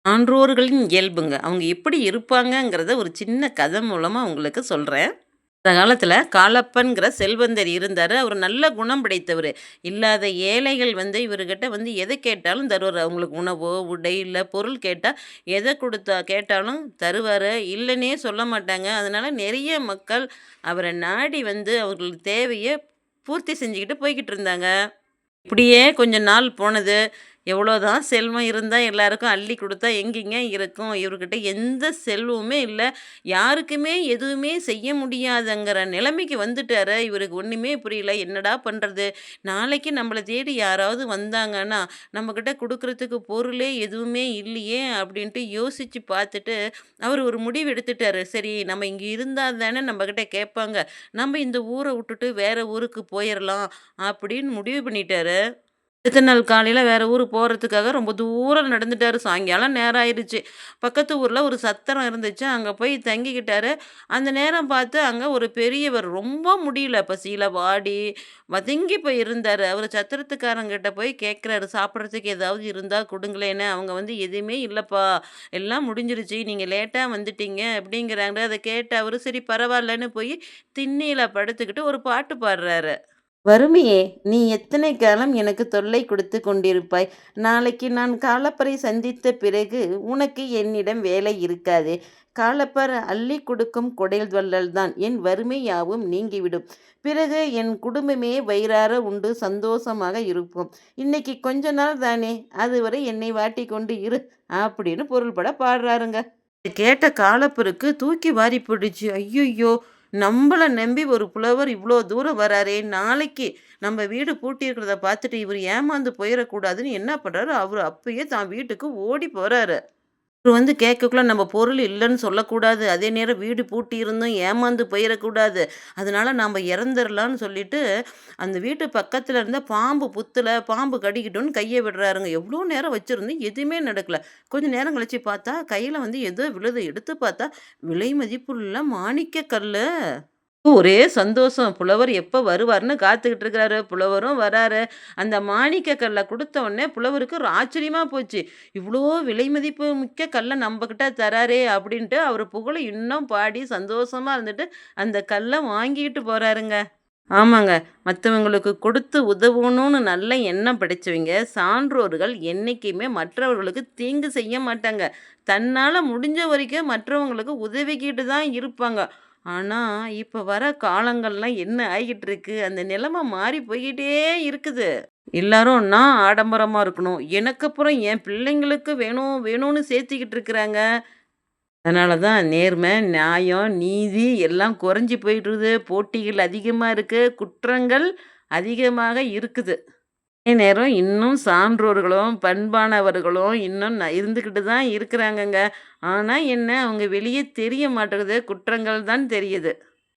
சான்றோர்களின் இயல்புங்க. அவங்க எப்படி இருப்பாங்கங்கிறத ஒரு சின்ன கதை மூலமா உங்களுக்கு சொல்றேன். அந்த காலத்துல காலப்பன்கிற செல்வந்தர் இருந்தாரு. அவரு நல்ல குணம் படைத்தவரு. இல்லாத ஏழைகள் இவருகிட்ட எத கேட்டாலும் தருவாரு. அவங்களுக்கு உணவோ, உடை, இல்ல பொருள் கேட்டா எத கேட்டாலும் தருவாரு. இல்லன்னே சொல்ல மாட்டாங்க. அதனால நெறைய மக்கள் அவர நாடி அவர்கள் தேவைய பூர்த்தி செஞ்சுகிட்டு போய்க்கிட்டு இருந்தாங்க. இப்படியே கொஞ்ச நாள் போனது. எவ்வளோதான் செல்வம் இருந்தா எல்லாருக்கும் அள்ளி குடுத்தா எங்கேங்க இருக்கும்? இவர்கிட்ட எந்த செல்வமுமே இல்ல. யாருக்குமே எதுவுமே செய்ய முடியாதுங்கிற நிலைமைக்கு வந்துட்டாரு. இவருக்கு ஒண்ணுமே புரியல. என்னடா பண்றது? நாளைக்கு நம்மள தேடி யாராவது வந்தாங்கன்னா, நம்மகிட்ட குடுக்குறதுக்கு பொருளே எதுவுமே இல்லையே! அப்படின்ட்டு யோசிச்சு பார்த்துட்டு, அவரு ஒரு முடிவு எடுத்துட்டாரு. சரி நம்ம இங்க இருந்தா தானே நம்மகிட்ட கேட்பாங்க. நம்ம இந்த ஊர விட்டுட்டு வேற ஊருக்கு போயிரலாம் அப்படின்னு முடிவு பண்ணிட்டாரு. அடுத்த நாள் காலையில வேற ஊரு போறதுக்காக ரொம்ப தூரம் நடந்துட்டாரு. சாயங்காலம் நேரம் ஆயிருச்சு. பக்கத்து ஊர்ல ஒரு சத்திரம் இருந்துச்சு. அங்க போய் தங்கிக்கிட்டாரு. அந்த நேரம் பார்த்து அங்க ஒரு பெரியவர் ரொம்ப முடியல. பசியில வாடி வதங்கி போய் இருந்தாரு. அவரு சத்திரத்துக்காரங்கிட்ட போய் கேட்கிறாரு, "சாப்பிடுறதுக்கு ஏதாவது இருந்தா குடுங்களேன்னு." அவங்க "எதுவுமே இல்லப்பா. எல்லாம் முடிஞ்சிருச்சு. நீங்க லேட்டா வந்துட்டீங்க." அப்படிங்கிறாங்க. அத கேட்ட அவரு சரி பரவாயில்லன்னு போய் திண்ணையில படுத்துக்கிட்டு ஒரு பாட்டு பாடுறாரு. வறுமையே, நீ எத்தனை காலம் எனக்கு தொல்லை கொடுத்துக் கொண்டிருப்பாய்? நாளைக்கு நான் காலப்பரை சந்தித்த பிறகு உனக்கு என்னிடம் வேலை இருக்காது. காலப்பர் அள்ளிக் கொடுக்கும் கொடைல் வள்ளல்தான். என் வறுமை யாவும் நீங்கிவிடும். பிறகு என் குடும்பமே வயிறார உண்டு சந்தோஷமாக இருப்போம். இன்னைக்கு கொஞ்ச நாள் தானே, அதுவரை என்னை வாட்டிக்கொண்டு இரு அப்படின்னு பொருள்பட பாடுறாருங்க. இத கேட்ட காலப்பருக்கு தூக்கி வாரி போட்டுச்சு. ஐய்யய்யோ! நம்பள நம்பி ஒரு புலவர் இவ்ளோ தூரம் வராரே! நாளைக்கு நம்ம வீடு பூட்டியிருக்கிறத பார்த்துட்டு இவரு ஏமாந்து போயிறக்கூடாதுன்னு என்ன பண்றாரு, அவரு அப்பயே தான் வீட்டுக்கு ஓடி போறாரு. அவரு கேட்கக்குள்ள நம்ம பொருள் இல்லன்னு சொல்லக்கூடாது. அதே நேரம் வீடு பூட்டி இருந்தும் ஏமாந்து போயிறக்கூடாது. அதனால நாம இறந்துரலான்னு சொல்லிட்டு, அந்த வீட்டு பக்கத்துல இருந்த பாம்பு புத்துல பாம்பு கடிக்கட்டும்னு கைய விடுறாருங்க. எவ்ளோ நேரம் வச்சிருந்தும் எதுவுமே நடக்கல. கொஞ்ச நேரம் கழிச்சு பார்த்தா, கையில ஏதோ விழுது. எடுத்து பார்த்தா, விலை மதிப்புள்ள மாணிக்க கல்லு. ஒரே சந்தோஷம். புலவர் எப்ப வருவார்ன்னு காத்துக்கிட்டு இருக்கிறாரு. புலவரும் வராரு. அந்த மாணிக்க கல்ல குடுத்த உடனே புலவருக்கு ஒரு ஆச்சரியமா போச்சு. இவ்ளோ விலை மதிப்பு மிக்க கல்ல நம்பகிட்ட தராரே! அப்படின்ட்டு அவரு புகழ இன்னும் பாடி சந்தோஷமா இருந்துட்டு, அந்த கல்ல வாங்கிட்டு போறாருங்க. ஆமாங்க. மத்தவங்களுக்கு கொடுத்து உதவணும்னு நல்ல எண்ணம் படைச்சவங்க, சான்றோர்கள் என்னைக்குமே மற்றவர்களுக்கு தீங்கு செய்ய மாட்டாங்க. தன்னால முடிஞ்ச வரைக்கும் மற்றவங்களுக்கு உதவிக்கிட்டு தான் இருப்பாங்க. ஆனா, இப்ப வர காலங்கள்லாம் என்ன ஆகிட்டு இருக்கு? அந்த நிலைமை மாறி போய்க்கிட்டே இருக்குது. எல்லாரும் நான் ஆடம்பரமா இருக்கணும். எனக்கு அப்புறம் என் பிள்ளைங்களுக்கு வேணும், வேணும்னு சேர்த்திக்கிட்டு இருக்கிறாங்க. அதனால தான் நேர்மை, நியாயம், நீதி எல்லாம் குறைஞ்சு போயிடுது. போட்டிகள் அதிகமா இருக்கு. குற்றங்கள் அதிகமாக இருக்குது. அதே நேரம் இன்னும் சான்றோர்களும், பண்பானவர்களும் இன்னும் இருந்துக்கிட்டு தான் இருக்கிறாங்கங்க. ஆனா என்ன, அவங்க வெளிய தெரிய மாட்டேங்குது. குற்றங்கள் தான் தெரியுது.